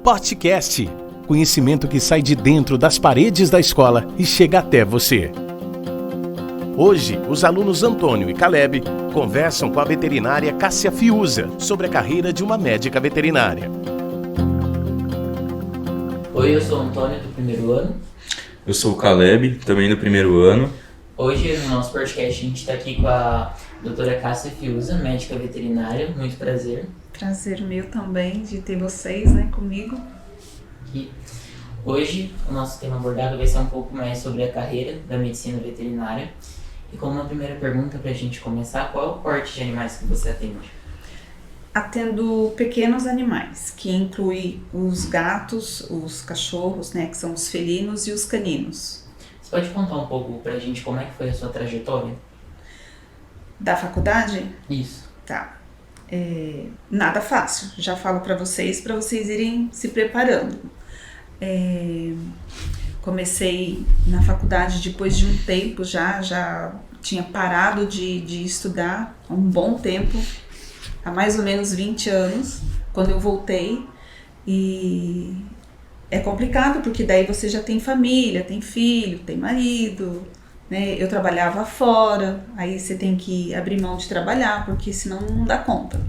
Podcast. Conhecimento que sai de dentro das paredes da escola e chega até você. Hoje, os alunos Antônio e Caleb conversam com a veterinária Cássia Fiuza sobre a carreira de uma médica veterinária. Oi, eu sou o Antônio, do primeiro ano. Eu sou o Caleb, também do primeiro ano. Hoje, no nosso podcast, a gente está aqui com a doutora Cássia Fiuza, médica veterinária. Muito prazer. Prazer meu também de ter vocês, comigo. E hoje, o nosso tema abordado vai ser um pouco mais sobre a carreira da medicina veterinária. E como uma primeira pergunta para a gente começar, qual é o porte de animais que você atende? Atendo pequenos animais, que inclui os gatos, os cachorros, que são os felinos, e os caninos. Você pode contar um pouco pra gente como é que foi a sua trajetória? Da faculdade? Isso. Tá. Nada fácil, já falo para vocês irem se preparando. Comecei na faculdade depois de um tempo já tinha parado de estudar há um bom tempo, há mais ou menos 20 anos, quando eu voltei. E é complicado porque daí você já tem família, tem filho, tem marido, Eu trabalhava fora, aí você tem que abrir mão de trabalhar, porque senão não dá conta.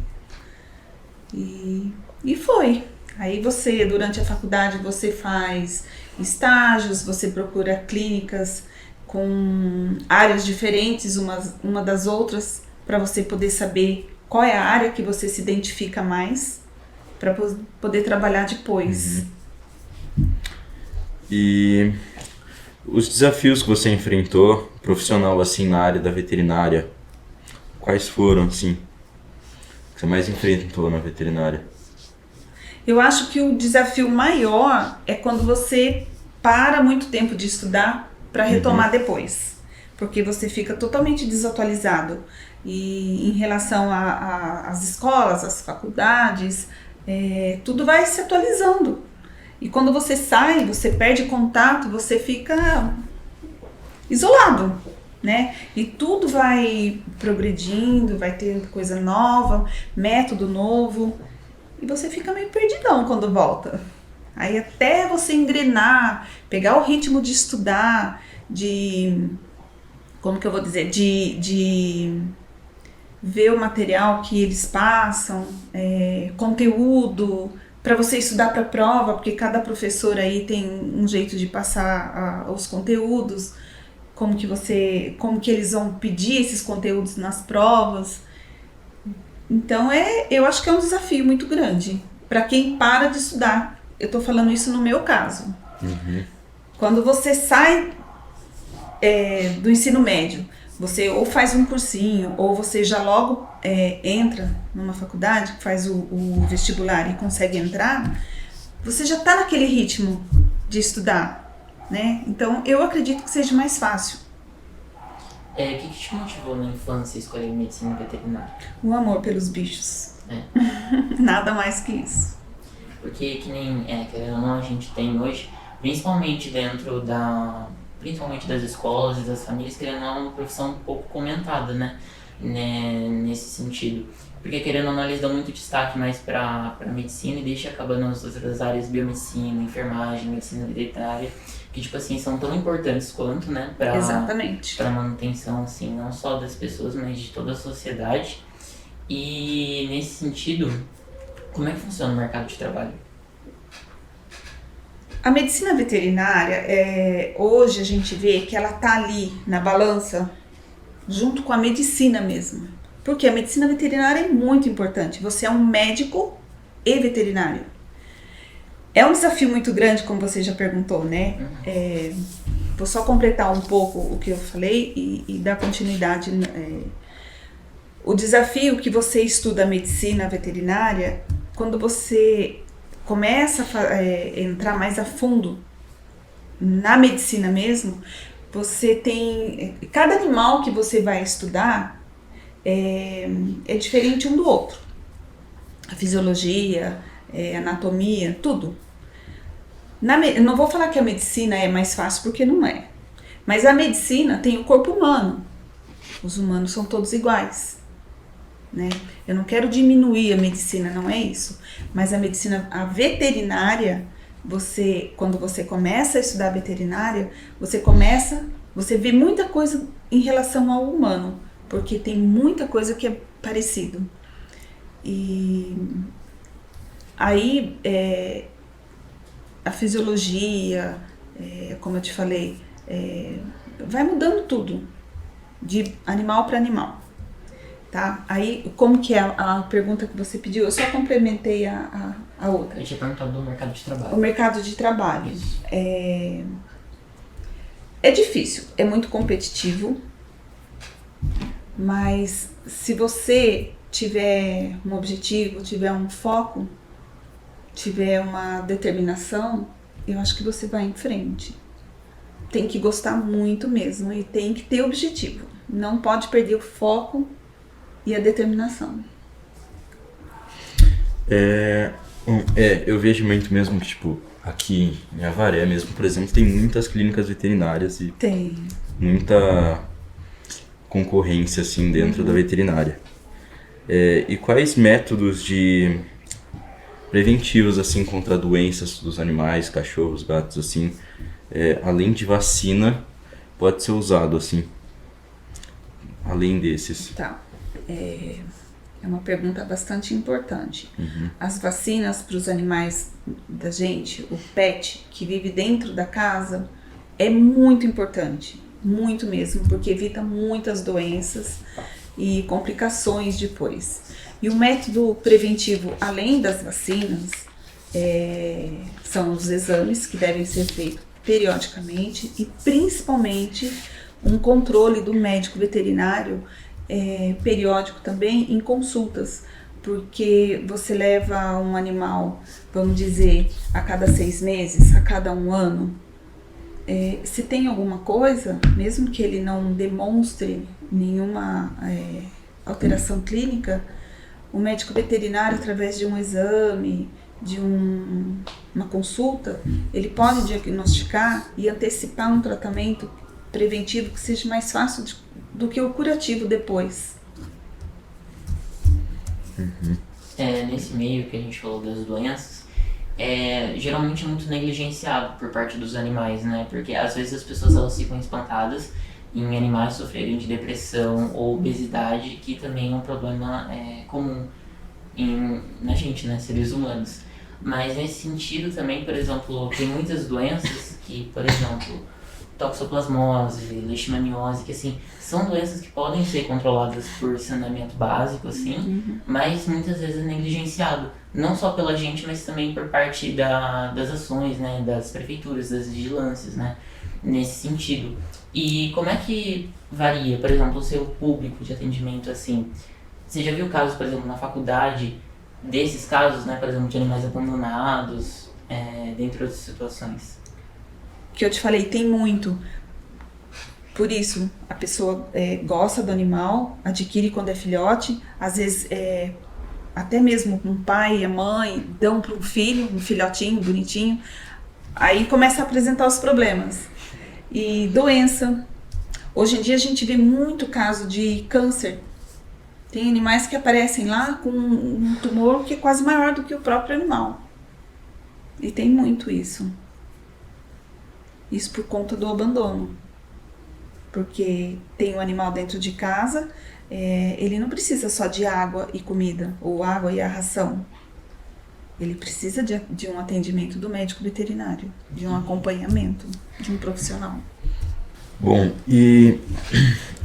E foi. Aí você, durante a faculdade, você faz estágios, você procura clínicas com áreas diferentes uma das outras, para você poder saber qual é a área que você se identifica mais, para poder trabalhar depois. E os desafios que você enfrentou, profissional assim, na área da veterinária, quais foram, assim, que você mais enfrentou na veterinária? Eu acho que o desafio maior é quando você para muito tempo de estudar para retomar depois, porque você fica totalmente desatualizado. E em relação às escolas, às faculdades, tudo vai se atualizando. E quando você sai, você perde contato, você fica isolado, E tudo vai progredindo, vai ter coisa nova, método novo, e você fica meio perdidão quando volta. Aí até você engrenar, pegar o ritmo de estudar, como que eu vou dizer, de ver o material que eles passam, conteúdo, para você estudar para a prova, porque cada professor aí tem um jeito de passar os conteúdos, como que eles vão pedir esses conteúdos nas provas. Então eu acho que é um desafio muito grande para quem para de estudar. Eu estou falando isso no meu caso. Quando você sai do ensino médio, você ou faz um cursinho, ou você já logo entra numa faculdade, faz o vestibular e consegue entrar, você já está naquele ritmo de estudar, Então, eu acredito que seja mais fácil. O que te motivou na infância a escolher medicina veterinária? O amor pelos bichos. Nada mais que isso. Porque que nem, querendo ou não, a gente tem hoje, principalmente dentro das escolas e das famílias, querendo ou não, é uma profissão um pouco comentada, nesse sentido. Porque querendo ou não, eles dão muito destaque mais para medicina e deixa acabando as outras áreas, biomedicina, enfermagem, medicina veterinária, que tipo assim, são tão importantes quanto, Exatamente. Para manutenção, assim, não só das pessoas, mas de toda a sociedade. E nesse sentido, como é que funciona o mercado de trabalho? A medicina veterinária, hoje a gente vê que ela está ali na balança, junto com a medicina mesmo. Porque a medicina veterinária é muito importante. Você é um médico e veterinário. É um desafio muito grande, como você já perguntou, Vou só completar um pouco o que eu falei e dar continuidade. O desafio que você estuda a medicina veterinária, quando você começa a entrar mais a fundo na medicina mesmo, você tem... Cada animal que você vai estudar é diferente um do outro. A fisiologia, a anatomia, tudo. Não vou falar que a medicina é mais fácil, porque não é. Mas a medicina tem o corpo humano. Os humanos são todos iguais. né? Eu não quero diminuir a medicina, não é isso. Mas a veterinária, quando você começa a estudar veterinária, você vê muita coisa em relação ao humano, porque tem muita coisa que é parecido. E aí, a fisiologia, como eu te falei, vai mudando tudo, de animal para animal. Tá? Aí, como que é a pergunta que você pediu? Eu só complementei a outra. Eu tinha perguntado do mercado de trabalho. O mercado de trabalho. Isso. É difícil, é muito competitivo, mas se você tiver um objetivo, tiver um foco, tiver uma determinação, eu acho que você vai em frente. Tem que gostar muito mesmo e tem que ter objetivo. Não pode perder o foco e a determinação. Eu vejo muito mesmo que, tipo, aqui em Avaré mesmo, por exemplo, tem muitas clínicas veterinárias e Tem. muita concorrência, assim, dentro da veterinária. E quais métodos preventivos, assim, contra doenças dos animais, cachorros, gatos, assim, além de vacina, pode ser usado, assim, além desses? Tá. É uma pergunta bastante importante. As vacinas para os animais da gente, o pet que vive dentro da casa, é muito importante, muito mesmo, porque evita muitas doenças e complicações depois. E o método preventivo, além das vacinas, são os exames que devem ser feitos periodicamente e principalmente um controle do médico veterinário periódico também em consultas, porque você leva um animal, vamos dizer, a cada 6 meses, a cada 1 ano, se tem alguma coisa, mesmo que ele não demonstre nenhuma alteração clínica, o médico veterinário, através de um exame, de uma consulta, ele pode diagnosticar e antecipar um tratamento preventivo que seja mais fácil do que o curativo depois. Nesse meio que a gente falou das doenças, geralmente é muito negligenciado por parte dos animais, né? Porque às vezes as pessoas elas ficam espantadas em animais sofrerem de depressão ou obesidade, que também é um problema comum na gente, né? Seres humanos. Mas nesse sentido também, por exemplo, tem muitas doenças que, por exemplo, toxoplasmose, leishmaniose, que assim, são doenças que podem ser controladas por saneamento básico, assim, mas muitas vezes é negligenciado, não só pela gente, mas também por parte das ações, né, das prefeituras, das vigilâncias, né, nesse sentido. E como é que varia, por exemplo, o seu público de atendimento, assim? Você já viu casos, por exemplo, na faculdade, desses casos, né, por exemplo, de animais abandonados, dentre outras situações? Que eu te falei, tem muito. Por isso, a pessoa gosta do animal, adquire quando é filhote, às vezes até mesmo um pai e a mãe dão para um filho, um filhotinho bonitinho, aí começa a apresentar os problemas. E doença. Hoje em dia a gente vê muito caso de câncer. Tem animais que aparecem lá com um tumor que é quase maior do que o próprio animal. E tem muito isso. Isso por conta do abandono. Porque tem um animal dentro de casa, ele não precisa só de água e comida, ou água e a ração. Ele precisa de um atendimento do médico veterinário, de um acompanhamento, de um profissional. Bom, e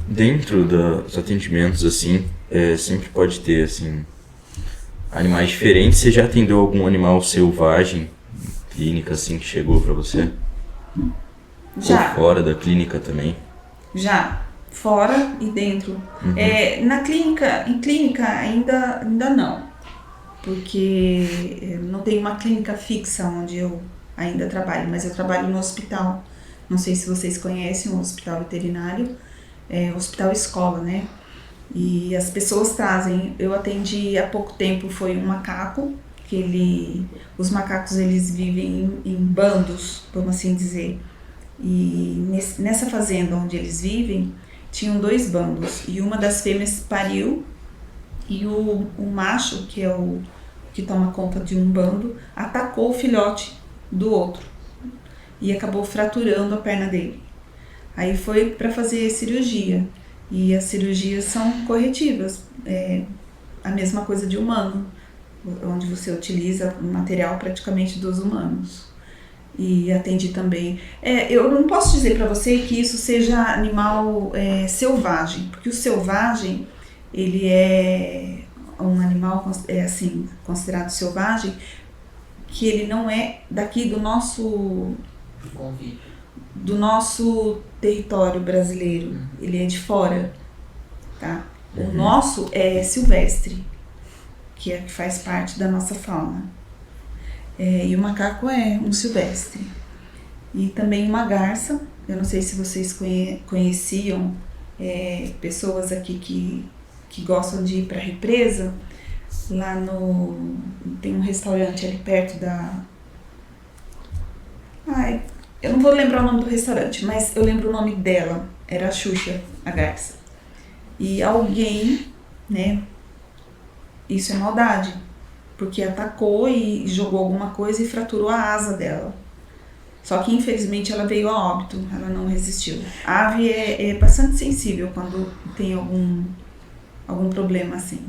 dentro dos atendimentos, assim, sempre pode ter, assim, animais diferentes. Você já atendeu algum animal selvagem, clínica, assim, que chegou pra você? Já. Ou fora da clínica também? Já, fora e dentro. Em clínica ainda não, porque não tem uma clínica fixa onde eu ainda trabalho, mas eu trabalho no hospital. Não sei se vocês conhecem o hospital veterinário, hospital escola, né? E as pessoas trazem, eu atendi há pouco tempo, foi um macaco, os macacos eles vivem em bandos, vamos assim dizer. E nessa fazenda onde eles vivem, tinham 2 bandos. E uma das fêmeas pariu e o macho, que é o que toma conta de um bando, atacou o filhote do outro e acabou fraturando a perna dele. Aí foi para fazer cirurgia, e as cirurgias são corretivas, a mesma coisa de humano, onde você utiliza material praticamente dos humanos. E atendi também. Eu não posso dizer para você que isso seja animal selvagem, porque o selvagem, ele é um animal assim, considerado selvagem, que ele não é daqui do nosso Convívio. do nosso território brasileiro, ele é de fora, tá? O nosso é silvestre, que faz parte da nossa fauna. E o macaco é um silvestre. E também uma garça. Eu não sei se vocês conheciam pessoas aqui que gostam de ir para a represa. Lá tem um restaurante ali perto da... eu não vou lembrar o nome do restaurante, mas eu lembro o nome dela. Era a Xuxa, a garça. E alguém, né? Isso é maldade. Porque atacou e jogou alguma coisa e fraturou a asa dela. Só que infelizmente ela veio a óbito, ela não resistiu. A ave é bastante sensível quando tem algum problema assim.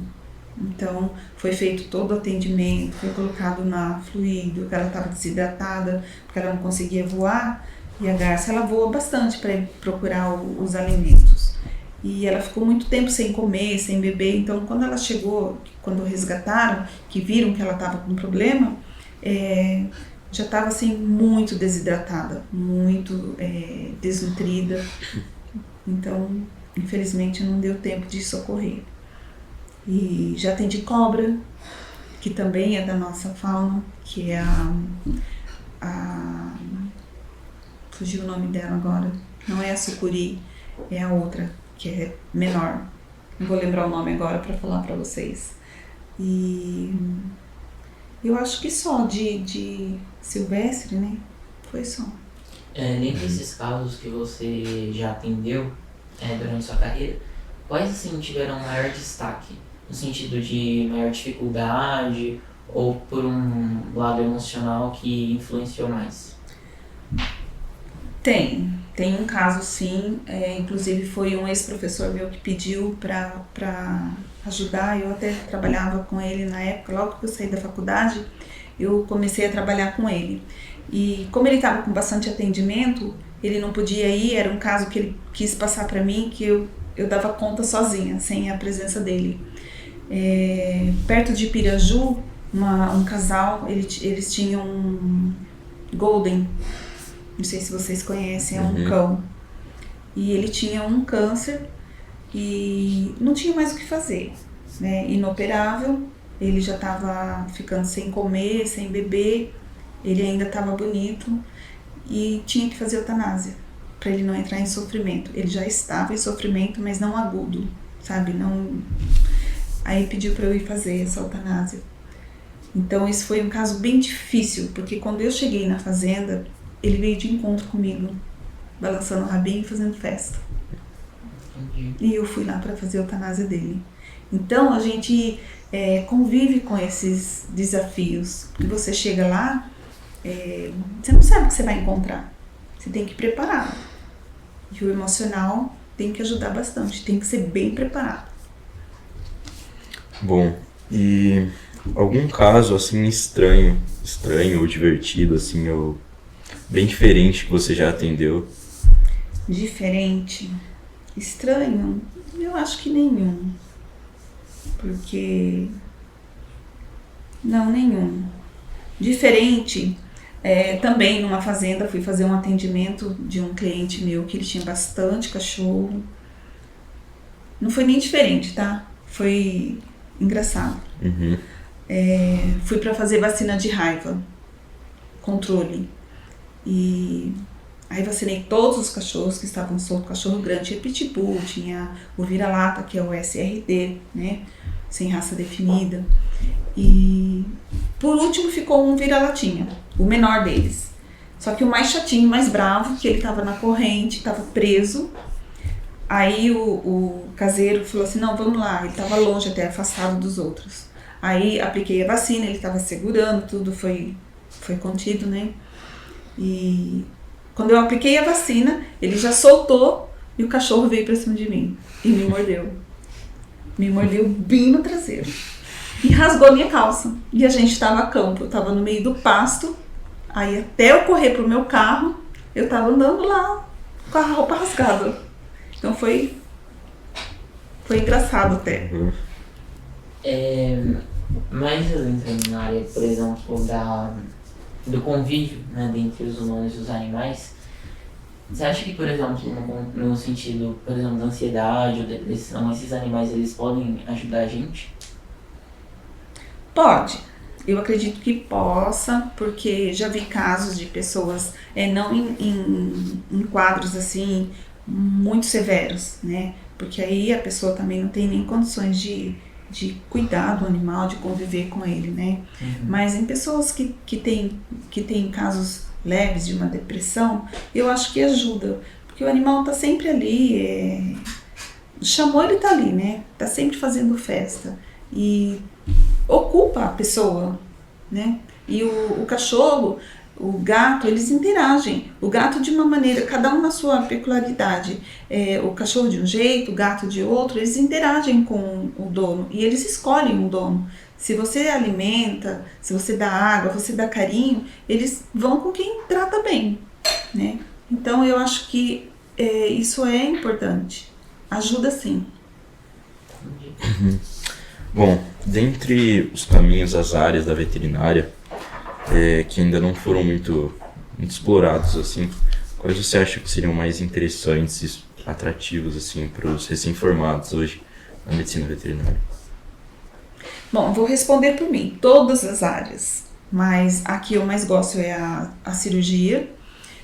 Então foi feito todo o atendimento, foi colocado na fluido, que ela estava desidratada, porque ela não conseguia voar. E a garça, ela voa bastante para procurar os alimentos. E ela ficou muito tempo sem comer, sem beber. Então, quando ela chegou, quando resgataram, que viram que ela estava com problema, já estava assim muito desidratada, muito desnutrida. Então, infelizmente, não deu tempo de socorrer. E já atendi cobra, que também é da nossa fauna, que é fugiu o nome dela agora. Não é a sucuri, é a outra, que é menor. Não vou lembrar o nome agora para falar para vocês. E eu acho que só de silvestre, né? Foi só. Dentre esses casos que você já atendeu durante sua carreira, quais assim tiveram maior destaque? No sentido de maior dificuldade ou por um lado emocional que influenciou mais? Tem um caso sim, inclusive foi um ex-professor meu que pediu para ajudar. Eu até trabalhava com ele na época, logo que eu saí da faculdade, eu comecei a trabalhar com ele. E como ele estava com bastante atendimento, ele não podia ir, era um caso que ele quis passar para mim, que eu dava conta sozinha, sem a presença dele. Perto de Piraju, um casal, eles tinham um Golden, não sei se vocês conhecem, é um cão. E ele tinha um câncer e não tinha mais o que fazer, né? Inoperável, ele já estava ficando sem comer, sem beber, ele ainda estava bonito e tinha que fazer eutanásia para ele não entrar em sofrimento. Ele já estava em sofrimento, mas não agudo, sabe? Não. Aí pediu para eu ir fazer essa eutanásia. Então isso foi um caso bem difícil, porque quando eu cheguei na fazenda, ele veio de encontro comigo, balançando o rabinho e fazendo festa. Entendi. E eu fui lá para fazer a eutanásia dele. Então a gente convive com esses desafios. E você chega lá, você não sabe o que você vai encontrar. Você tem que preparar. E o emocional tem que ajudar bastante, tem que ser bem preparado. Bom, e algum caso assim estranho ou divertido, assim, ou bem diferente que você já atendeu? Diferente? Estranho? Eu acho que nenhum. Porque... Não, nenhum. Diferente, também numa fazenda fui fazer um atendimento de um cliente meu que ele tinha bastante cachorro. Não foi nem diferente, tá? Foi engraçado. Fui para fazer vacina de raiva, controle. E aí vacinei todos os cachorros que estavam soltos, cachorro grande, tinha pitbull, tinha o vira-lata, que é o SRD, né? Sem raça definida. E por último ficou um vira-latinha, o menor deles. Só que o mais chatinho, mais bravo, que ele estava na corrente, estava preso. Aí o caseiro falou assim, não, vamos lá, ele estava longe até, afastado dos outros. Aí apliquei a vacina, ele estava segurando, tudo foi contido, né? E quando eu apliquei a vacina, ele já soltou e o cachorro veio pra cima de mim e me mordeu. Me mordeu bem no traseiro. E rasgou a minha calça. E a gente tava a campo, eu tava no meio do pasto. Aí até eu correr pro meu carro, eu tava andando lá com a roupa rasgada. Então foi engraçado até. Mais entrando na área, por exemplo, do convívio, né, entre os humanos e os animais, você acha que, por exemplo, no sentido, por exemplo, da ansiedade ou depressão, esses animais eles podem ajudar a gente? Pode. Eu acredito que possa, porque já vi casos de pessoas, não em quadros assim, muito severos, né? Porque aí a pessoa também não tem nem condições de cuidar do animal, de conviver com ele, né? Mas em pessoas que têm casos leves de uma depressão, eu acho que ajuda, porque o animal tá sempre ali, chamou, ele tá ali, né? Tá sempre fazendo festa e ocupa a pessoa, né? E o cachorro, o gato, eles interagem. O gato de uma maneira, cada um na sua peculiaridade. O cachorro de um jeito, o gato de outro, eles interagem com o dono e eles escolhem um dono. Se você alimenta, se você dá água, você dá carinho, eles vão com quem trata bem, né? Então eu acho que isso é importante. Ajuda sim. Bom, dentre os caminhos, as áreas da veterinária que ainda não foram muito explorados, assim, quais você acha que seriam mais interessantes e atrativos assim, para os recém-formados hoje na medicina veterinária? Bom, vou responder por mim, todas as áreas, mas a que eu mais gosto é a cirurgia,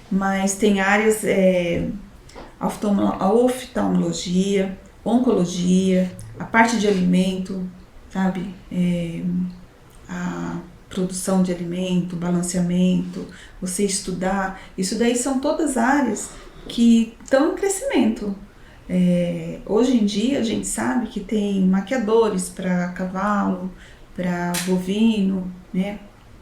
mas tem áreas, a oftalmologia, oncologia, a parte de alimento, sabe, a produção de alimento, balanceamento, você estudar, isso daí são todas áreas que estão em crescimento. Hoje em dia a gente sabe que tem maquiadores para cavalo, para bovino, né,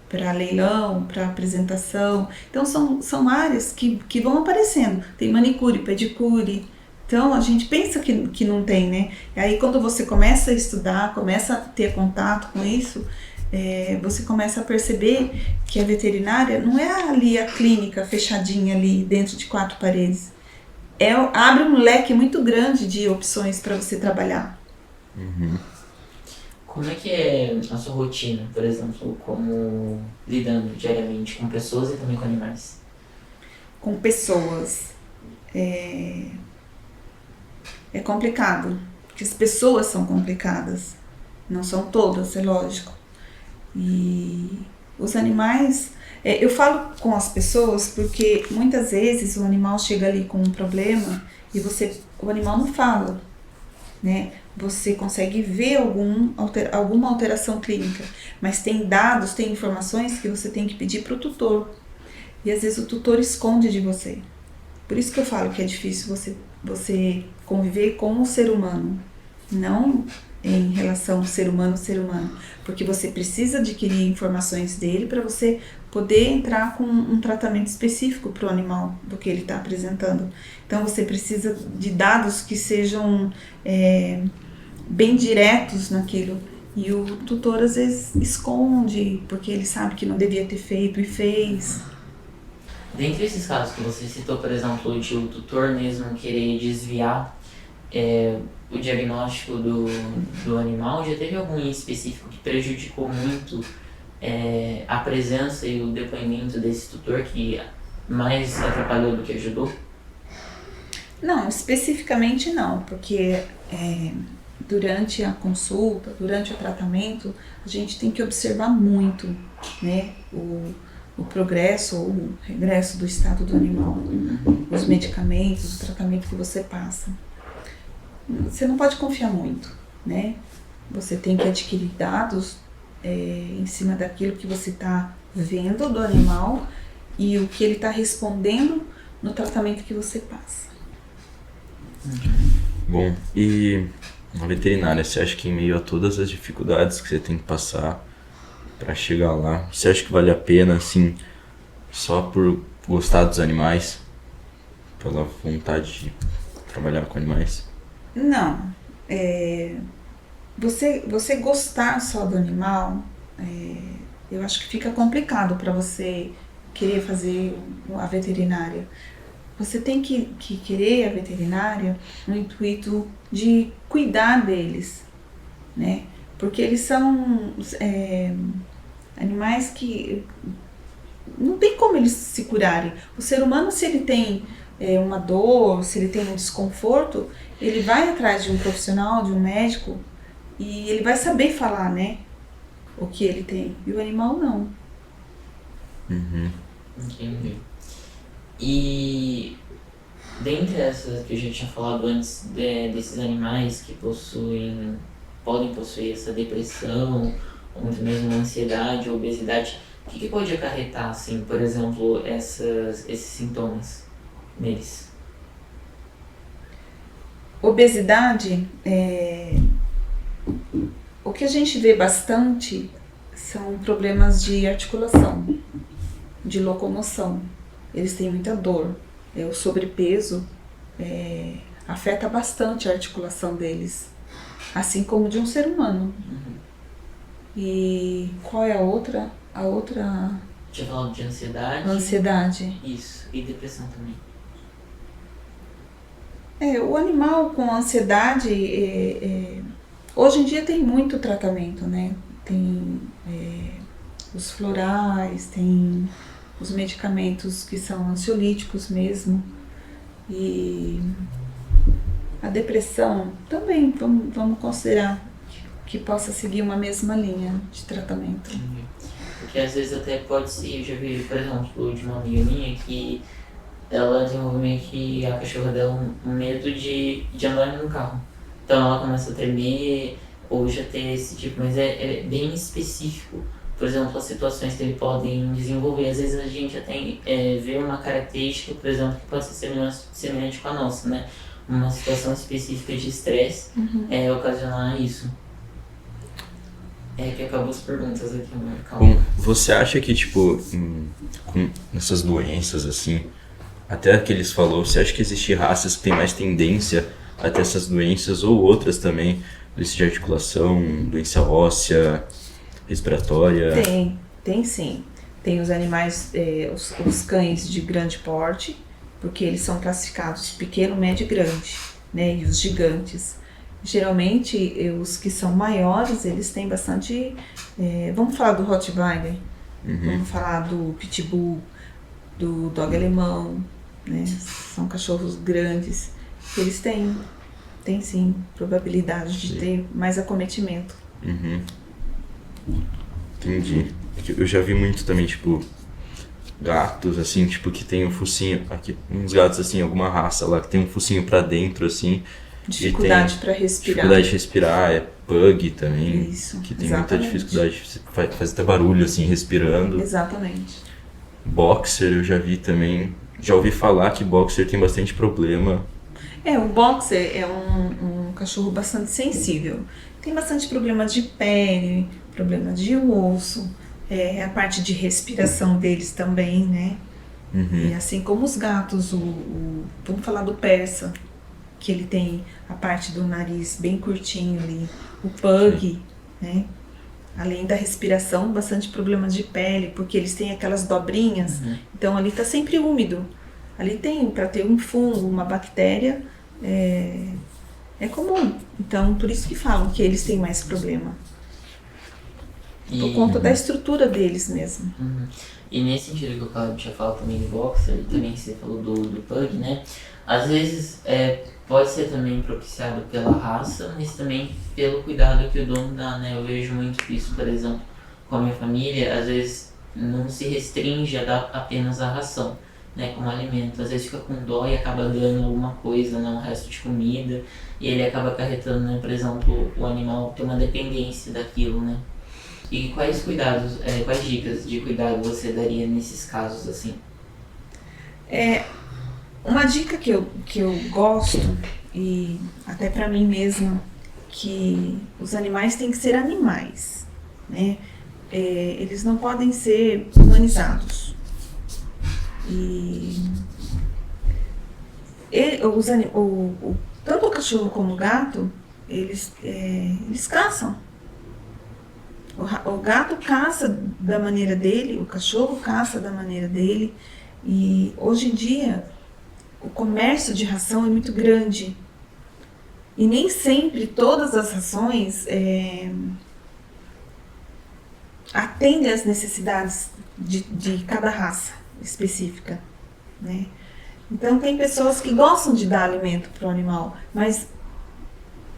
para leilão, para apresentação. Então são áreas que vão aparecendo. Tem manicure, pedicure. Então a gente pensa que não tem, né? E aí quando você começa a estudar, começa a ter contato com isso, você começa a perceber que a veterinária não é ali a clínica fechadinha ali dentro de 4 paredes. Abre um leque muito grande de opções para você trabalhar. Como é que é a sua rotina, por exemplo, como lidando diariamente com pessoas e também com animais? Com pessoas é complicado, porque as pessoas são complicadas, não são todas, é lógico. E os animais, eu falo com as pessoas porque muitas vezes o animal chega ali com um problema e o animal não fala, né? Você consegue ver alguma alteração clínica, mas tem dados, tem informações que você tem que pedir para o tutor. E às vezes o tutor esconde de você. Por isso que eu falo que é difícil você conviver com o ser humano, não em relação ser humano, porque você precisa adquirir informações dele para você poder entrar com um tratamento específico para o animal do que ele está apresentando. Então você precisa de dados que sejam bem diretos naquilo, e o tutor às vezes esconde porque ele sabe que não devia ter feito e fez. Dentre esses casos que você citou, por exemplo, de o tutor mesmo querer desviar o diagnóstico do animal, já teve algum em específico que prejudicou muito a presença e o depoimento desse tutor, que mais atrapalhou do que ajudou? Não, especificamente não, porque durante a consulta, durante o tratamento, a gente tem que observar muito, né, o progresso ou o regresso do estado do animal, os medicamentos, o tratamento que você passa. Você não pode confiar muito, né? Você tem que adquirir dados em cima daquilo que você está vendo do animal e o que ele está respondendo no tratamento que você passa. Bom, e na veterinária, você acha que em meio a todas as dificuldades que você tem que passar para chegar lá, você acha que vale a pena, assim, só por gostar dos animais, pela vontade de trabalhar com animais? Não. Você gostar só do animal, eu acho que fica complicado para você querer fazer a veterinária. Você tem que querer a veterinária no intuito de cuidar deles, né? Porque eles são animais que não tem como eles se curarem. O ser humano, se ele tem uma dor, se ele tem um desconforto, ele vai atrás de um profissional, de um médico, e ele vai saber falar, né, o que ele tem. E o animal não. Entendi. E dentre essas que eu já tinha falado antes, desses animais que podem possuir essa depressão, ou mesmo ansiedade ou obesidade, o que pode acarretar, assim, por exemplo, esses sintomas neles? Obesidade, o que a gente vê bastante são problemas de articulação, de locomoção. Eles têm muita dor. O sobrepeso afeta bastante a articulação deles, assim como de um ser humano. E qual é a outra? A outra... Tinha falado de ansiedade. Ansiedade. Isso, e depressão também. O animal com ansiedade, hoje em dia tem muito tratamento, né? Tem os florais, tem os medicamentos que são ansiolíticos mesmo. E a depressão também, vamos considerar que possa seguir uma mesma linha de tratamento. Porque às vezes até pode ser, eu já vi, por exemplo, de uma amiga minha que ela desenvolveu meio que a cachorra dela um medo de andar no carro. Então ela começa a tremer ou já ter esse tipo, mas é bem específico. Por exemplo, as situações que ele podem desenvolver. Às vezes a gente até vê uma característica, por exemplo, que pode ser semelhante com a nossa, né? Uma situação específica de estresse ocasionar isso. Que acabou as perguntas aqui, calma. Bom, você acha que, tipo, com essas doenças, assim, até que eles falou, você acha que existem raças que têm mais tendência a ter essas doenças ou outras também, doença de articulação, doença óssea, respiratória? Tem sim. Tem os animais, os cães de grande porte, porque eles são classificados pequeno, médio e grande, né? E os gigantes. Geralmente, os que são maiores, eles têm bastante... vamos falar do Rottweiler, vamos falar do Pitbull, do Dog Alemão, né? São cachorros grandes. Eles têm sim, probabilidade de ter mais acometimento. Entendi. Eu já vi muito também, tipo, gatos, assim, tipo, que tem um focinho... Aqui, uns gatos, assim, alguma raça lá, que tem um focinho pra dentro, assim... Dificuldade para respirar. Dificuldade de respirar, pug também. Isso, que tem exatamente. muita dificuldade, faz até barulho assim, respirando. Exatamente. Boxer eu já vi também, já ouvi falar que boxer tem bastante problema. O boxer é um cachorro bastante sensível. Tem bastante problemas de pele, problemas de osso, a parte de respiração deles também, né? E assim como os gatos, vamos falar do persa, que ele tem a parte do nariz bem curtinho ali, o pug, né? Além da respiração, bastante problemas de pele, porque eles têm aquelas dobrinhas, então ali tá sempre úmido. Ali tem, para ter um fungo, uma bactéria, é comum. Então, por isso que falam que eles têm mais problema. Por conta da estrutura deles mesmo. E nesse sentido que o Caleb tinha falado também do boxer, e também você falou do pug, né? Às vezes pode ser também propiciado pela raça, mas também pelo cuidado que o dono dá, né? Eu vejo muito isso, por exemplo, com a minha família, às vezes não se restringe a dar apenas a ração, né? Como alimento. Às vezes fica com dó e acaba dando alguma coisa, né? Um resto de comida, e ele acaba acarretando, né? Por exemplo, o animal ter uma dependência daquilo, né? E quais cuidados, quais dicas de cuidado você daria nesses casos, assim? Uma dica que eu gosto e até para mim mesma, que os animais têm que ser animais, né? Eles não podem ser humanizados. E tanto o cachorro como o gato, eles caçam. O gato caça da maneira dele, o cachorro caça da maneira dele. E hoje em dia, o comércio de ração é muito grande. E nem sempre todas as rações atendem às necessidades de cada raça específica, né? Então tem pessoas que gostam de dar alimento para o animal, mas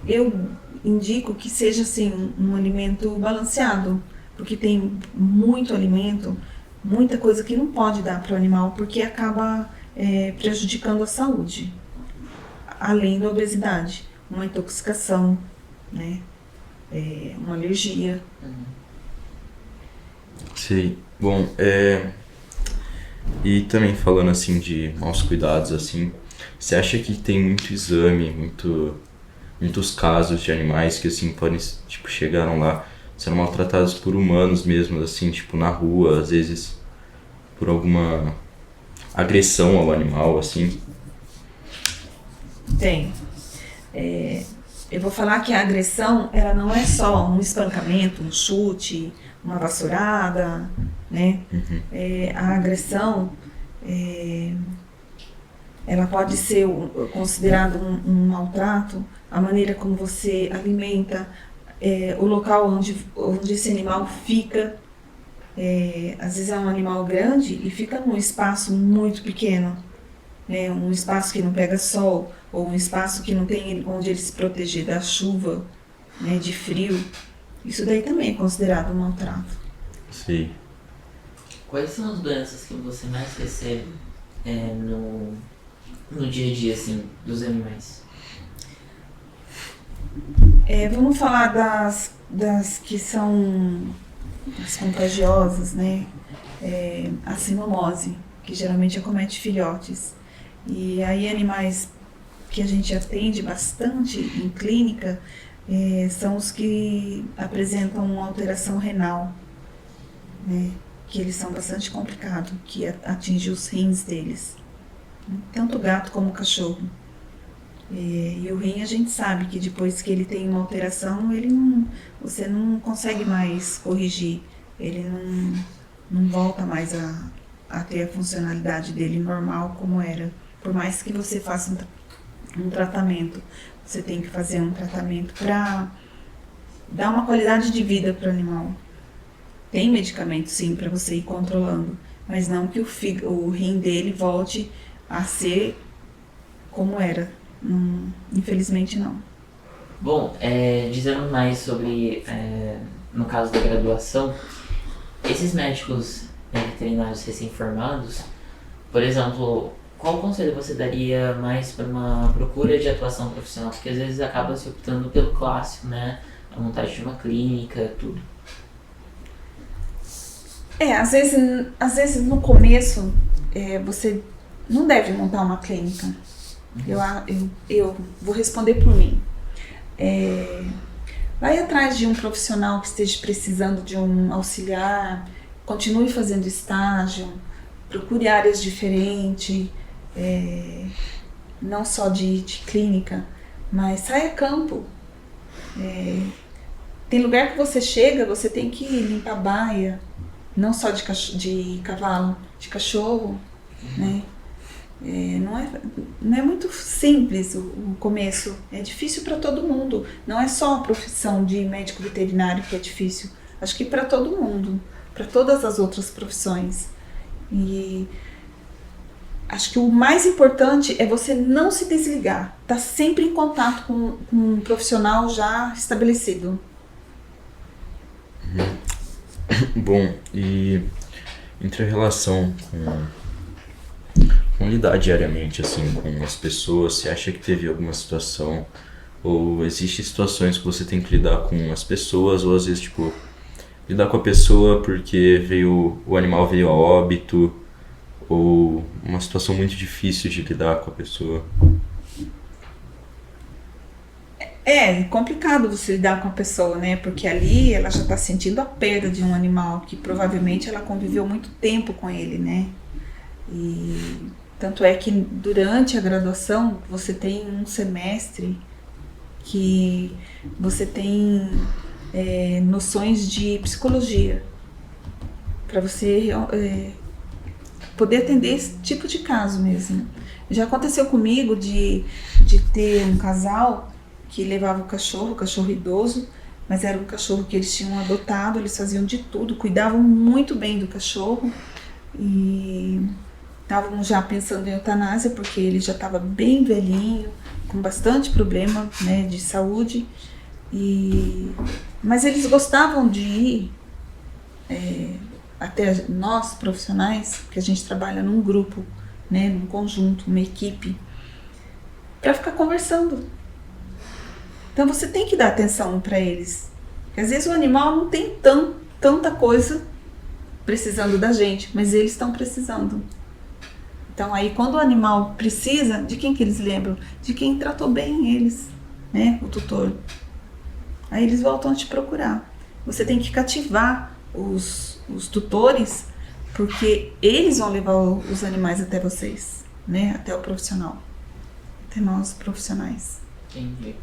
eu indico que seja assim um alimento balanceado, porque tem muito alimento, muita coisa que não pode dar para o animal, porque acaba prejudicando a saúde, além da obesidade, uma intoxicação, né? Uma alergia. Sei. Bom, e também falando assim de maus cuidados, assim, você acha que tem muito exame, muitos casos de animais que assim podem, tipo, chegaram lá sendo maltratados por humanos mesmo, assim, tipo, na rua, às vezes por alguma agressão ao animal, assim? Tem. Eu vou falar que a agressão, ela não é só um espancamento, um chute, uma vassourada, né? A agressão, ela pode ser considerada um maltrato, a maneira como você alimenta, o local onde esse animal fica. Às vezes é um animal grande e fica num espaço muito pequeno, né? Um espaço que não pega sol, ou um espaço que não tem onde ele se proteger da chuva, né? De frio. Isso daí também é considerado um maltrato. Sim. Quais são as doenças que você mais recebe no dia a dia, assim, dos animais? Vamos falar das que são as contagiosas, né? A sinomose, que geralmente acomete filhotes. E aí animais que a gente atende bastante em clínica são os que apresentam uma alteração renal, né? Que eles são bastante complicados, que atinge os rins deles, tanto o gato como o cachorro. E o rim a gente sabe que depois que ele tem uma alteração, você não consegue mais corrigir, ele não volta mais a ter a funcionalidade dele normal como era. Por mais que você faça um tratamento, você tem que fazer um tratamento para dar uma qualidade de vida para o animal. Tem medicamento sim para você ir controlando, mas não que o rim dele volte a ser como era. Infelizmente não. Bom, dizendo mais sobre, no caso da graduação, esses médicos veterinários recém-formados, por exemplo, qual conselho você daria mais para uma procura de atuação profissional? Porque às vezes acaba se optando pelo clássico, né? A montagem de uma clínica, tudo. Às vezes no começo você não deve montar uma clínica. Eu vou responder por mim. Vai atrás de um profissional que esteja precisando de um auxiliar, continue fazendo estágio, procure áreas diferentes, não só de clínica, mas saia a campo. Tem lugar que você chega, você tem que limpar a baia, não só de cavalo, de cachorro, né? Não é muito simples o começo, é difícil para todo mundo, não é só a profissão de médico veterinário que é difícil, acho que para todo mundo, para todas as outras profissões. E acho que o mais importante é você não se desligar, estar sempre em contato com um profissional já estabelecido. Bom, e entre a relação com lidar diariamente assim com as pessoas, você acha que teve alguma situação ou existem situações que você tem que lidar com as pessoas, ou às vezes tipo lidar com a pessoa porque o animal veio a óbito, ou uma situação muito difícil de lidar com a pessoa? É complicado você lidar com a pessoa, né? Porque ali ela já está sentindo a perda de um animal que provavelmente ela conviveu muito tempo com ele, né? E tanto é que durante a graduação você tem um semestre que você tem noções de psicologia para você poder atender esse tipo de caso mesmo. Já aconteceu comigo de ter um casal que levava o cachorro idoso, mas era um cachorro que eles tinham adotado, eles faziam de tudo, cuidavam muito bem do cachorro e estavam já pensando em eutanásia porque ele já estava bem velhinho, com bastante problema, né, de saúde, mas eles gostavam de ir até nós profissionais, que a gente trabalha num grupo, né, num conjunto, uma equipe, para ficar conversando. Então você tem que dar atenção para eles, porque às vezes o animal não tem tanta coisa precisando da gente, mas eles estão precisando. Então aí quando o animal precisa, de quem que eles lembram? De quem tratou bem eles, né, o tutor. Aí eles voltam a te procurar. Você tem que cativar os tutores, porque eles vão levar os animais até vocês, né, até o profissional, até nós profissionais. Entendi.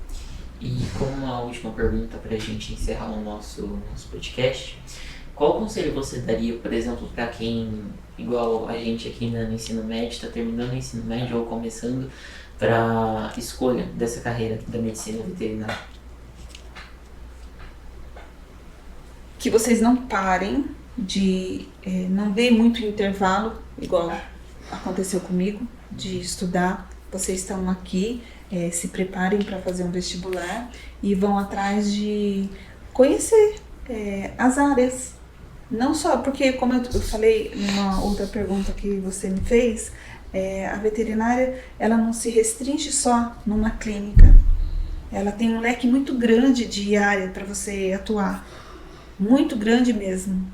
E como uma última pergunta para a gente encerrar o nosso podcast, qual conselho você daria, por exemplo, para quem, igual a gente aqui no ensino médio, está terminando o ensino médio ou começando, para escolha dessa carreira da medicina veterinária? Que vocês não parem de não dê muito intervalo, igual aconteceu comigo, de estudar. Vocês estão aqui, se preparem para fazer um vestibular e vão atrás de conhecer as áreas. Não só porque, como eu falei numa outra pergunta que você me fez, a veterinária ela não se restringe só numa clínica. Ela tem um leque muito grande de área para você atuar. Muito grande mesmo.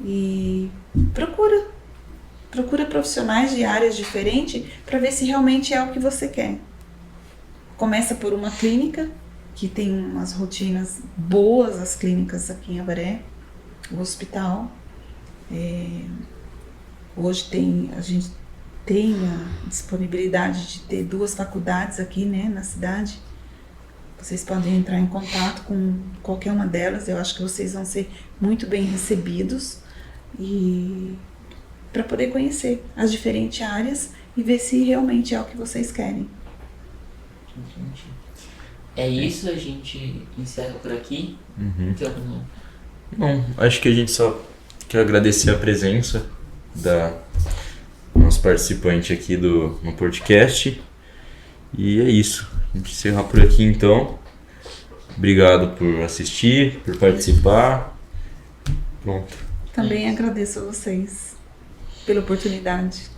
E procura profissionais de áreas diferentes para ver se realmente é o que você quer. Começa por uma clínica que tem umas rotinas boas, as clínicas aqui em Avaré, o hospital. Hoje a gente tem a disponibilidade de ter 2 faculdades aqui, né, na cidade. Vocês podem entrar em contato com qualquer uma delas, eu acho que vocês vão ser muito bem recebidos e para poder conhecer as diferentes áreas e ver se realmente é o que vocês querem. Entendi. É isso, a gente encerra por aqui. Bom, acho que a gente só quer agradecer a presença da nosso participante aqui no podcast. E é isso. A gente encerra por aqui então. Obrigado por assistir, por participar. Pronto. Também agradeço a vocês pela oportunidade.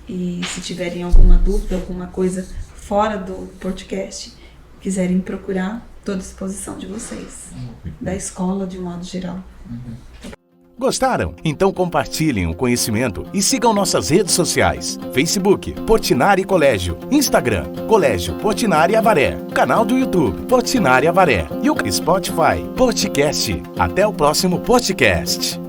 E se tiverem alguma dúvida, alguma coisa fora do podcast, quiserem procurar, estou à disposição de vocês, da escola de um modo geral. Gostaram? Então compartilhem o conhecimento e sigam nossas redes sociais. Facebook, Portinari Colégio. Instagram, Colégio Portinari Avaré. Canal do YouTube, Portinari Avaré. E o Spotify, Podcast. Até o próximo podcast.